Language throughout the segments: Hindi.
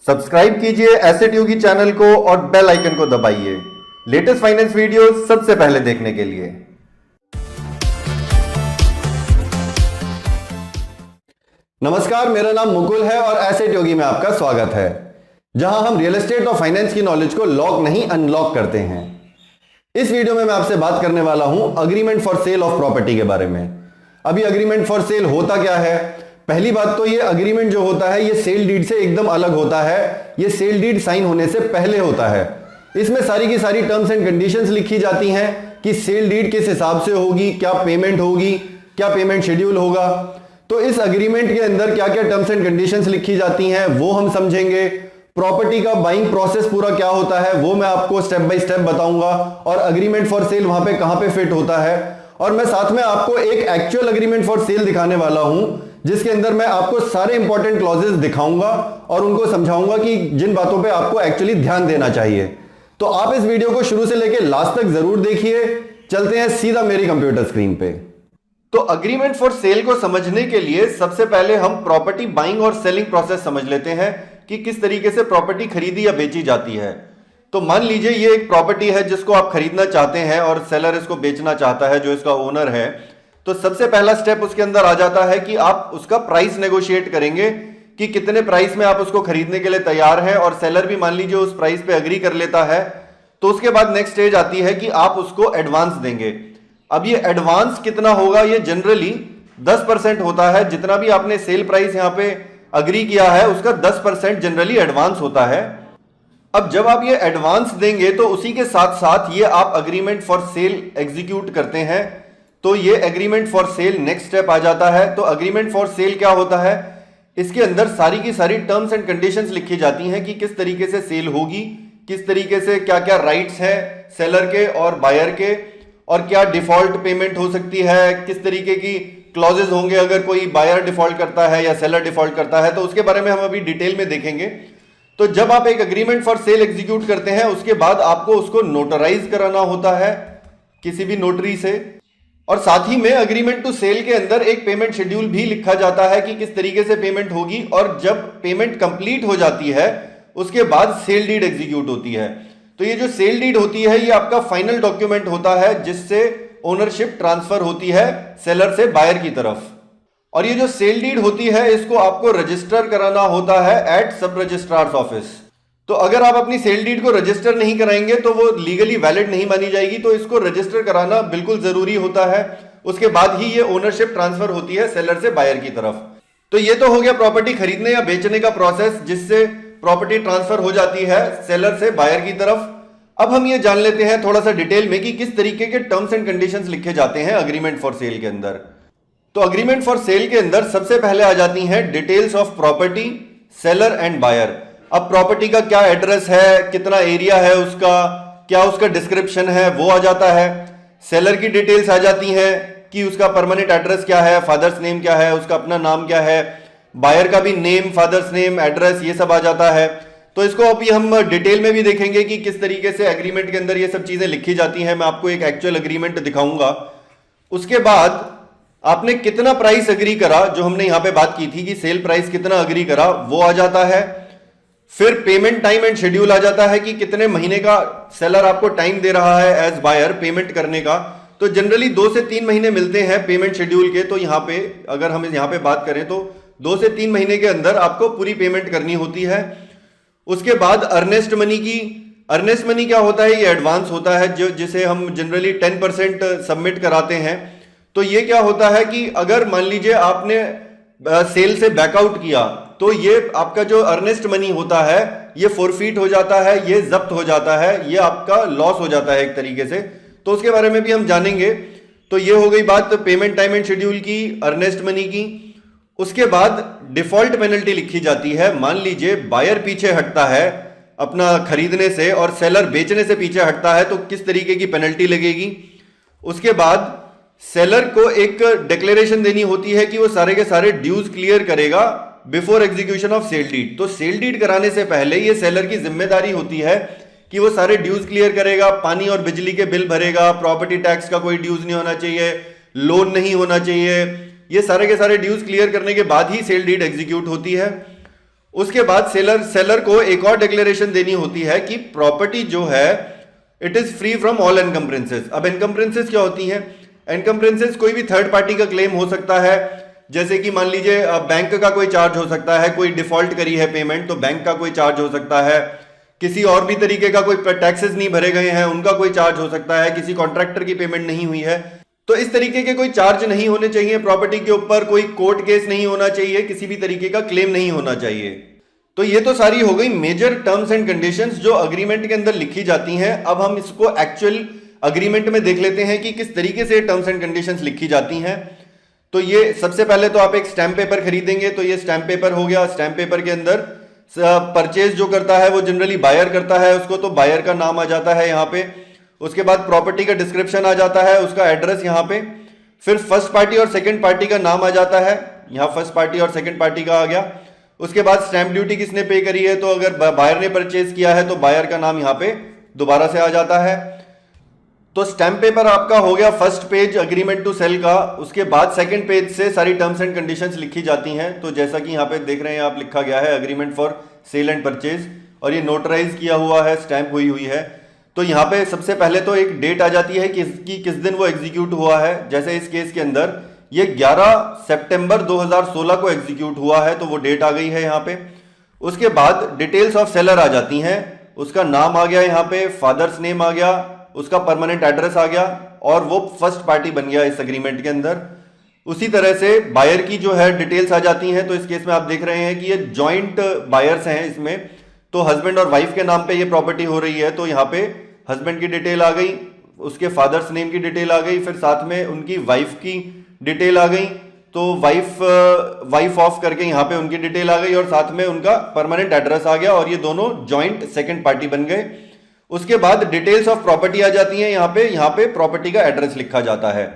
सब्सक्राइब कीजिए एसेट योगी चैनल को और बेल आइकन को दबाइए लेटेस्ट फाइनेंस वीडियो सबसे पहले देखने के लिए। नमस्कार, मेरा नाम मुकुल है और एसेट योगी में आपका स्वागत है, जहां हम रियल एस्टेट और फाइनेंस की नॉलेज को लॉक नहीं अनलॉक करते हैं। इस वीडियो में मैं आपसे बात करने वाला हूं agreement for sale of property के बारे में। अभी अग्रीमेंट फॉर सेल होता क्या है? पहली बात तो ये अग्रीमेंट जो होता है ये सेल डीड से एकदम अलग होता है। ये सेल डीड साइन होने से पहले होता है। इसमें सारी की सारी टर्म्स एंड कंडीशंस लिखी जाती हैं कि सेल डीड किस हिसाब से होगी, क्या पेमेंट होगी, क्या पेमेंट शेड्यूल होगा। तो इस अग्रीमेंट के अंदर क्या क्या टर्म्स एंड कंडीशंस लिखी जाती हैं वो हम समझेंगे। प्रॉपर्टी का बाइंग प्रोसेस पूरा क्या होता है वो मैं आपको स्टेप बाय स्टेप बताऊंगा, और अग्रीमेंट फॉर सेल वहां पे कहां पे फिट होता है। और मैं साथ में आपको एक एक्चुअल अग्रीमेंट फॉर सेल दिखाने वाला हूं, जिसके अंदर मैं आपको सारे इंपॉर्टेंट क्लॉजेस दिखाऊंगा और उनको समझाऊंगा कि जिन बातों पे आपको एक्चुअली ध्यान देना चाहिए। तो आप इस वीडियो को शुरू से लेकर लास्ट तक जरूर देखिए। चलते हैं सीधा मेरी कंप्यूटर स्क्रीन पे। तो अग्रीमेंट फॉर सेल को समझने के लिए सबसे पहले हम प्रॉपर्टी बाइंग और सेलिंग प्रोसेस समझ लेते हैं कि किस तरीके से प्रॉपर्टी खरीदी या बेची जाती है। तो मान लीजिए ये एक प्रॉपर्टी है जिसको आप खरीदना चाहते हैं और सेलर इसको बेचना चाहता है, जो इसका ओनर है। तो सबसे पहला स्टेप उसके अंदर आ जाता है कि आप उसका प्राइस नेगोशिएट करेंगे कि कितने प्राइस में आप उसको खरीदने के लिए तैयार हैं, और सेलर भी मान लीजिए उस प्राइस पे एग्री कर लेता है। तो उसके बाद नेक्स्ट स्टेज आती है कि आप उसको एडवांस देंगे। अब ये एडवांस कितना होगा? ये जनरली 10% होता है। जितना भी आपने सेल प्राइस यहां पे अग्री किया है उसका 10% जनरली एडवांस होता है। अब जब आप ये एडवांस देंगे तो उसी के साथ साथ ये आप अग्रीमेंट फॉर सेल एग्जीक्यूट करते हैं। तो ये agreement for sale next step आ जाता है। तो अग्रीमेंट फॉर सेल क्या होता है? इसके अंदर सारी की सारी टर्म्स एंड कंडीशंस लिखी जाती हैं कि किस तरीके से सेल होगी, किस तरीके से क्या क्या राइट्स हैं सेलर के और बायर के, और क्या डिफॉल्ट पेमेंट हो सकती है, किस तरीके की क्लॉजेज होंगे अगर कोई बायर डिफॉल्ट करता है या सेलर डिफॉल्ट करता है। तो उसके बारे में हम अभी डिटेल में देखेंगे। तो जब आप एक अग्रीमेंट फॉर सेल एग्जीक्यूट करते हैं उसके बाद आपको उसको नोटराइज कराना होता है किसी भी नोटरी से, और साथ ही में अग्रीमेंट टू सेल के अंदर एक पेमेंट शेड्यूल भी लिखा जाता है कि किस तरीके से पेमेंट होगी। और जब पेमेंट कंप्लीट हो जाती है उसके बाद सेल डीड एग्जीक्यूट होती है। तो ये जो सेल डीड होती है ये आपका फाइनल डॉक्यूमेंट होता है जिससे ओनरशिप ट्रांसफर होती है सेलर से बायर की तरफ। और ये जो सेल डीड होती है इसको आपको रजिस्टर कराना होता है एट सब रजिस्ट्रार्स ऑफिस। तो अगर आप अपनी सेल डीड को रजिस्टर नहीं कराएंगे तो वो लीगली वैलिड नहीं मानी जाएगी। तो इसको रजिस्टर कराना बिल्कुल जरूरी होता है। उसके बाद ही ये ओनरशिप ट्रांसफर होती है सेलर से बायर की तरफ। तो ये तो हो गया प्रॉपर्टी खरीदने या बेचने का प्रोसेस, जिससे प्रॉपर्टी ट्रांसफर हो जाती है सेलर से बायर की तरफ। अब हम ये जान लेते हैं थोड़ा सा डिटेल में कि किस तरीके के टर्म्स एंड कंडीशंस लिखे जाते हैं अग्रीमेंट फॉर सेल के अंदर। तो अग्रीमेंट फॉर सेल के अंदर सबसे पहले आ जाती हैं details of property, seller and buyer. अब प्रॉपर्टी का क्या एड्रेस है, कितना एरिया है उसका, क्या उसका डिस्क्रिप्शन है वो आ जाता है। सेलर की डिटेल्स आ जाती हैं कि उसका परमानेंट एड्रेस क्या है, फादर्स नेम क्या है, उसका अपना नाम क्या है। बायर का भी नेम, फादर्स नेम, एड्रेस, ये सब आ जाता है। तो इसको अभी हम डिटेल में भी देखेंगे कि किस तरीके से एग्रीमेंट के अंदर ये सब चीजें लिखी जाती हैं। मैं आपको एक एक्चुअल एग्रीमेंट दिखाऊंगा। उसके बाद आपने कितना प्राइस अग्री करा, जो हमने यहां पे बात की थी कि सेल प्राइस कितना अग्री करा, वो आ जाता है। फिर पेमेंट टाइम एंड शेड्यूल आ जाता है कि कितने महीने का सेलर आपको टाइम दे रहा है एज बायर पेमेंट करने का। तो जनरली 2 से 3 महीने मिलते हैं पेमेंट शेड्यूल के। तो यहां पे अगर हम यहां पे बात करें तो 2 से 3 महीने के अंदर आपको पूरी पेमेंट करनी होती है। उसके बाद अर्नेस्ट मनी की, अर्नेस्ट मनी क्या होता है? ये एडवांस होता है जो जिसे हम जनरली 10% सबमिट कराते हैं। तो ये क्या होता है कि अगर मान लीजिए आपने सेल से बैकआउट किया तो ये आपका जो अर्नेस्ट मनी होता है ये फोरफीट हो जाता है, ये जब्त हो जाता है, ये आपका लॉस हो जाता है एक तरीके से। तो उसके बारे में भी हम जानेंगे। तो ये हो गई बात पेमेंट टाइम एंड शेड्यूल की, अर्नेस्ट मनी की। उसके बाद डिफॉल्ट पेनल्टी लिखी जाती है। मान लीजिए बायर पीछे हटता है अपना खरीदने से और सेलर बेचने से पीछे हटता है तो किस तरीके की पेनल्टी लगेगी। उसके बाद सेलर को एक डिक्लेरेशन देनी होती है कि वो सारे के सारे ड्यूज क्लियर करेगा before execution of sale deed. तो सेल डीड कराने से पहले ये सेलर की जिम्मेदारी होती है कि वो सारे ड्यूज क्लियर करेगा, पानी और बिजली के बिल भरेगा, प्रॉपर्टी टैक्स का कोई ड्यूज नहीं होना चाहिए, लोन नहीं होना चाहिए। ये सारे के सारे ड्यूज क्लियर करने के बाद ही सेल डीड एग्जीक्यूट होती है। उसके बाद सेलर को एक और डिक्लेरेशन देनी होती है कि प्रॉपर्टी जो है it is free from all encumbrances. अब एनकम्ब्रेंसेस क्या होती हैं? एनकम्ब्रेंसेस कोई भी थर्ड पार्टी का क्लेम हो सकता है, जैसे कि मान लीजिए बैंक का कोई चार्ज हो सकता है, कोई डिफॉल्ट करी है पेमेंट तो बैंक का कोई चार्ज हो सकता है, किसी और भी तरीके का कोई टैक्सेस नहीं भरे गए हैं उनका कोई चार्ज हो सकता है, किसी कॉन्ट्रैक्टर की पेमेंट नहीं हुई है, तो इस तरीके के कोई चार्ज नहीं होने चाहिए प्रॉपर्टी के ऊपर, कोई कोर्ट केस नहीं होना चाहिए, किसी भी तरीके का क्लेम नहीं होना चाहिए। तो ये तो सारी हो गई मेजर टर्म्स एंड कंडीशंस जो अग्रीमेंट के अंदर लिखी जाती हैं। अब हम इसको एक्चुअल अग्रीमेंट में देख लेते हैं कि किस तरीके से टर्म्स एंड कंडीशंस लिखी जाती हैं। तो ये सबसे पहले तो आप एक स्टैम्प पेपर खरीदेंगे, तो ये स्टैम्प पेपर हो गया। स्टैम्प पेपर के अंदर परचेज जो करता है वो जनरली बायर करता है उसको, तो बायर का नाम आ जाता है यहाँ पे। उसके बाद प्रॉपर्टी का डिस्क्रिप्शन आ जाता है, उसका एड्रेस यहाँ पे। फिर फर्स्ट पार्टी और सेकंड पार्टी का नाम आ जाता है, यहाँ फर्स्ट पार्टी और सेकंड पार्टी का आ गया। उसके बाद स्टैंप ड्यूटी किसने पे करी है, तो अगर बायर ने परचेज किया है तो बायर का नाम यहाँ पे दोबारा से आ जाता है। तो स्टैम्प पेपर आपका हो गया first page agreement to sale का। उसके बाद सेकंड पेज से सारी टर्म्स एंड कंडीशंस लिखी जाती हैं। तो जैसा कि यहाँ पे देख रहे हैं आप, लिखा गया है agreement for sale and purchase, और ये नोटराइज किया हुआ है, स्टैंप हुई है। तो यहाँ पे सबसे पहले तो एक डेट आ जाती है कि किस दिन वो एग्जीक्यूट हुआ है। जैसे इस केस के अंदर ये 11 सितंबर 2016 को एग्जीक्यूट हुआ है, तो वो डेट आ गई है यहाँ पे। उसके बाद डिटेल्स ऑफ सेलर आ जाती हैं, उसका नाम आ गया यहाँ पे, फादर्स नेम आ गया, उसका परमानेंट एड्रेस आ गया, और वो फर्स्ट पार्टी बन गया इस अग्रीमेंट के अंदर। उसी तरह से बायर की जो है डिटेल्स आ जाती हैं। तो इस केस में आप देख रहे हैं कि ये जॉइंट बायर्स हैं इसमें, तो हस्बैंड और वाइफ के नाम पे ये प्रॉपर्टी हो रही है। तो यहाँ पे हस्बैंड की डिटेल आ गई, उसके फादर्स नेम की डिटेल आ गई, फिर साथ में उनकी वाइफ की डिटेल आ गई, तो वाइफ ऑफ करके यहाँ पे उनकी डिटेल आ गई, और साथ में उनका परमानेंट एड्रेस आ गया, और ये दोनों जॉइंट सेकंड पार्टी बन गए। उसके बाद डिटेल्स ऑफ प्रॉपर्टी आ जाती हैं यहाँ पे प्रॉपर्टी का एड्रेस लिखा जाता है।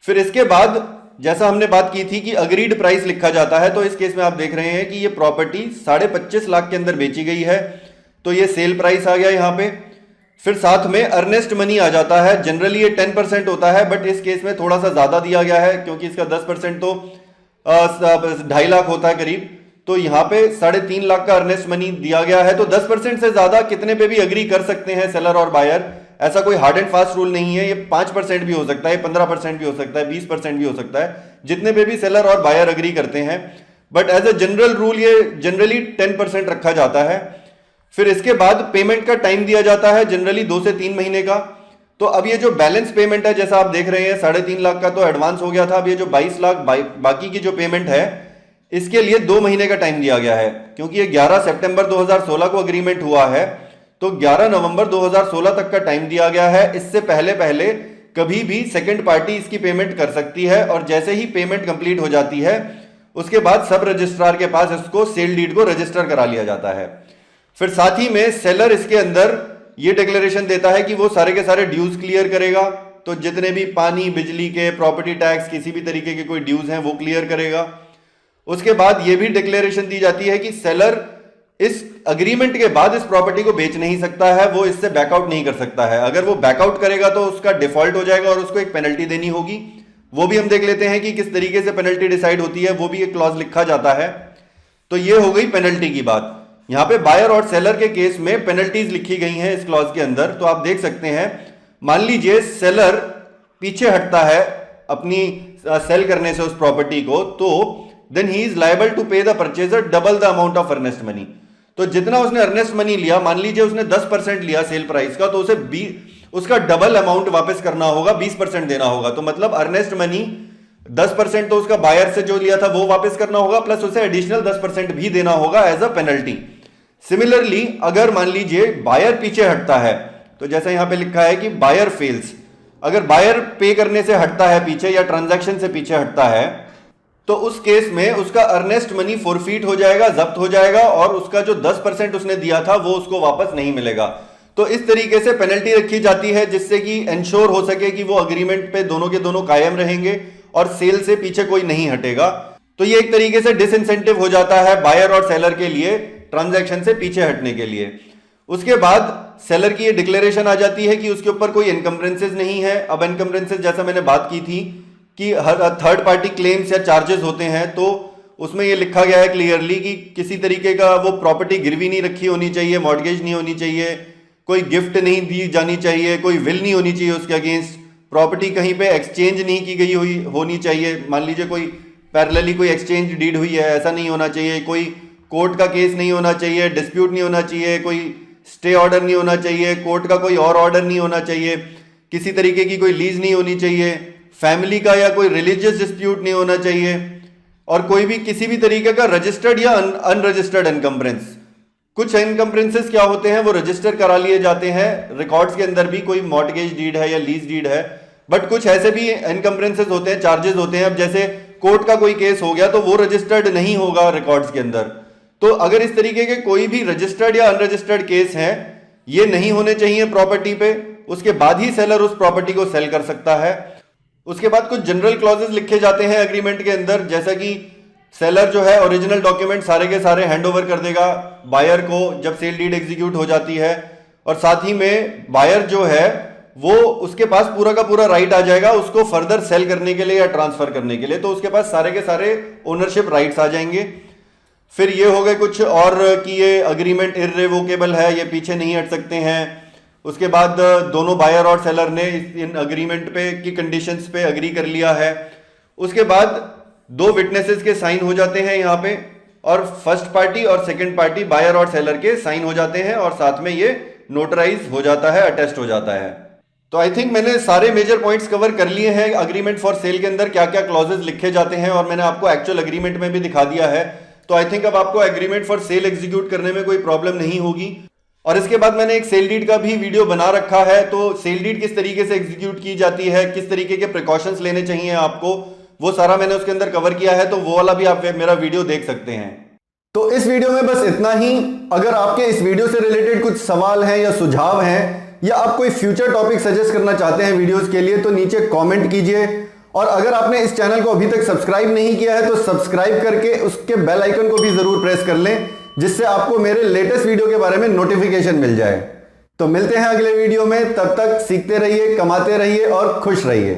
फिर इसके बाद जैसा हमने बात की थी कि अग्रीड प्राइस लिखा जाता है। तो इस केस में आप देख रहे हैं कि ये प्रॉपर्टी 25.5 लाख के अंदर बेची गई है, तो ये सेल प्राइस आ गया यहाँ पे। फिर साथ में अर्नेस्ट मनी आ जाता है। जनरली ये 10% होता है, बट इस केस में थोड़ा सा ज्यादा दिया गया है क्योंकि इसका 10% तो 2.5 लाख होता है करीब। तो यहाँ पे 3.5 लाख का अर्नेस्ट मनी दिया गया है। तो 10% से ज्यादा कितने पे भी अग्री कर सकते हैं सेलर और बायर, ऐसा कोई हार्ड एंड फास्ट रूल नहीं है। ये 5% भी हो सकता है, 15% भी हो सकता है, 20% भी हो सकता है, जितने पे भी सेलर और बायर अग्री करते हैं। But as a general rule ये जनरली 10% रखा जाता है। फिर इसके बाद पेमेंट का टाइम दिया जाता है, जनरली 2 से 3 महीने का। तो अब ये जो बैलेंस पेमेंट है, जैसा आप देख रहे हैं 3.5 लाख का तो एडवांस हो गया था। अब ये जो 22 लाख बाकी की जो पेमेंट है, इसके लिए 2 महीने का टाइम दिया गया है, क्योंकि ये 11 सितंबर 2016 को अग्रीमेंट हुआ है, तो 11 नवंबर 2016 तक का टाइम दिया गया है। इससे पहले कभी भी सेकंड पार्टी इसकी पेमेंट कर सकती है, और जैसे ही पेमेंट कंप्लीट हो जाती है उसके बाद सब रजिस्ट्रार के पास इसको सेल डीड को रजिस्टर करा लिया जाता है। फिर साथ ही में सेलर इसके अंदर ये डिक्लेरेशन देता है कि वो सारे के सारे ड्यूज क्लियर करेगा। तो जितने भी पानी, बिजली के, प्रॉपर्टी टैक्स, किसी भी तरीके के कोई ड्यूज हैं वो क्लियर करेगा। उसके बाद ये भी डिक्लेरेशन दी जाती है कि सेलर इस अग्रीमेंट के बाद इस प्रॉपर्टी को बेच नहीं सकता है, वो इससे बैकआउट नहीं कर सकता है। अगर वो बैकआउट करेगा तो उसका डिफॉल्ट हो जाएगा और उसको एक पेनल्टी देनी होगी। वो भी हम देख लेते हैं कि किस तरीके से पेनल्टी डिसाइड होती है, वो भी एक क्लॉज लिखा जाता है। तो ये हो गई पेनल्टी की बात। यहां पे बायर और सेलर के केस में पेनल्टीज लिखी गई हैं इस क्लॉज के अंदर। तो आप देख सकते हैं, मान लीजिए सेलर पीछे हटता है अपनी सेल करने से उस प्रॉपर्टी को, तो then he is liable to pay the purchaser double the amount of earnest money. तो जितना उसने अर्नेस्ट मनी लिया, मान लीजिए उसने 10% लिया सेल प्राइस का, तो उसे उसका डबल अमाउंट वापस करना होगा, 20% देना होगा। तो मतलब अर्नेस्ट मनी 10% तो उसका बायर से जो लिया था वो वापस करना होगा, प्लस उसे एडिशनल 10% भी देना होगा एज अ पेनल्टी। सिमिलरली अगर मान लीजिए बायर पीछे हटता है, तो जैसा यहां पे लिखा है कि बायर फेल्स, अगर बायर पे करने से हटता है पीछे या ट्रांजैक्शन से पीछे हटता है, तो उस केस में उसका अर्नेस्ट मनी फोरफीट हो जाएगा, जब्त हो जाएगा, और उसका जो 10% उसने दिया था वो उसको वापस नहीं मिलेगा। तो इस तरीके से पेनल्टी रखी जाती है, जिससे कि इंश्योर हो सके कि वो अग्रीमेंट पे दोनों के दोनों कायम रहेंगे और सेल से पीछे कोई नहीं हटेगा। तो ये एक तरीके से डिसइंसेंटिव हो जाता है बायर और सेलर के लिए ट्रांजैक्शन से पीछे हटने के लिए। उसके बाद सेलर की ये डिक्लेरेशन आ जाती है कि उसके ऊपर कोई एनकम्ब्रेंसेस नहीं है। अब एनकम्ब्रेंसेस जैसा मैंने बात की थी कि हर थर्ड पार्टी क्लेम्स या चार्जेस होते हैं, तो उसमें ये लिखा गया है क्लियरली कि किसी तरीके का वो प्रॉपर्टी गिरवी नहीं रखी होनी चाहिए, मॉर्गेज नहीं होनी चाहिए, कोई गिफ्ट नहीं दी जानी चाहिए, कोई विल नहीं होनी चाहिए उसके अगेंस्ट, प्रॉपर्टी कहीं पे एक्सचेंज नहीं की गई हुई होनी चाहिए। मान लीजिए कोई पैरेलली कोई एक्सचेंज डीड हुई है, ऐसा नहीं होना चाहिए। कोई कोर्ट का केस नहीं होना चाहिए, डिस्प्यूट नहीं होना चाहिए, कोई स्टे ऑर्डर नहीं होना चाहिए, कोर्ट का कोई और ऑर्डर नहीं होना चाहिए, किसी तरीके की कोई लीज नहीं होनी चाहिए, फैमिली का या कोई रिलीजियस डिस्प्यूट नहीं होना चाहिए, और कोई भी किसी भी तरीके का रजिस्टर्ड या अनरजिस्टर्ड एनकम्ब्रेंस। कुछ एनकम्ब्रेंसेस क्या होते हैं, वो रजिस्टर करा लिए जाते हैं रिकॉर्ड्स के अंदर भी, कोई मॉर्गेज डीड है या लीज डीड है, बट कुछ ऐसे भी एनकम्ब्रेंसेस होते हैं, चार्जेस होते हैं। अब जैसे कोर्ट का कोई केस हो गया तो वो रजिस्टर्ड नहीं होगा रिकॉर्ड्स के अंदर। तो अगर इस तरीके के कोई भी रजिस्टर्ड या अनरजिस्टर्ड केस हैं, ये नहीं होने चाहिए प्रॉपर्टी पे, उसके बाद ही सेलर उस प्रॉपर्टी को सेल कर सकता है। उसके बाद कुछ जनरल क्लॉजेस लिखे जाते हैं एग्रीमेंट के अंदर, जैसा कि सेलर जो है ओरिजिनल डॉक्यूमेंट सारे के सारे हैंड ओवर कर देगा बायर को जब सेल डीड एग्जीक्यूट हो जाती है, और साथ ही में बायर जो है वो उसके पास पूरा का पूरा राइट आ जाएगा उसको फर्दर सेल करने के लिए या ट्रांसफर करने के लिए, तो उसके पास सारे के सारे ओनरशिप राइट्स आ जाएंगे। फिर ये हो गए कुछ और कि ये अग्रीमेंट इररिवोकेबल है, ये पीछे नहीं हट सकते हैं। उसके बाद दोनों बायर और सेलर ने इन अग्रीमेंट पे की कंडीशंस पे अग्री कर लिया है। उसके बाद दो विटनेसेस के साइन हो जाते हैं यहाँ पे, और फर्स्ट पार्टी और सेकंड पार्टी बायर और सेलर के साइन हो जाते हैं, और साथ में ये नोटराइज हो जाता है, अटेस्ट हो जाता है। तो आई थिंक मैंने सारे मेजर पॉइंट्स कवर कर लिए हैं अग्रीमेंट फॉर सेल के अंदर क्या क्या क्लॉजेस लिखे जाते हैं, और मैंने आपको एक्चुअल अग्रीमेंट में भी दिखा दिया है। तो आई थिंक अब आपको एग्रीमेंट फॉर सेल एग्जीक्यूट करने में कोई प्रॉब्लम नहीं होगी। और इसके बाद मैंने एक सेल डीड का भी वीडियो बना रखा है, तो सेल डीड किस तरीके से एग्जीक्यूट की जाती है, किस तरीके के प्रिकॉशंस लेने चाहिए आपको, वो सारा मैंने उसके अंदर कवर किया है, तो वो वाला भी आप मेरा वीडियो देख सकते हैं। तो इस वीडियो में बस इतना ही। अगर आपके इस वीडियो से रिलेटेड कुछ सवाल हैं या सुझाव हैं, या आप कोई फ्यूचर टॉपिक सजेस्ट करना चाहते हैं वीडियोस के लिए, तो नीचे कमेंट कीजिए। और अगर आपने इस चैनल को अभी तक सब्सक्राइब नहीं किया है तो सब्सक्राइब करके उसके बेल आइकन को भी जरूर प्रेस कर लें, जिससे आपको मेरे लेटेस्ट वीडियो के बारे में नोटिफिकेशन मिल जाए। तो मिलते हैं अगले वीडियो में, तब तक सीखते रहिए, कमाते रहिए और खुश रहिए।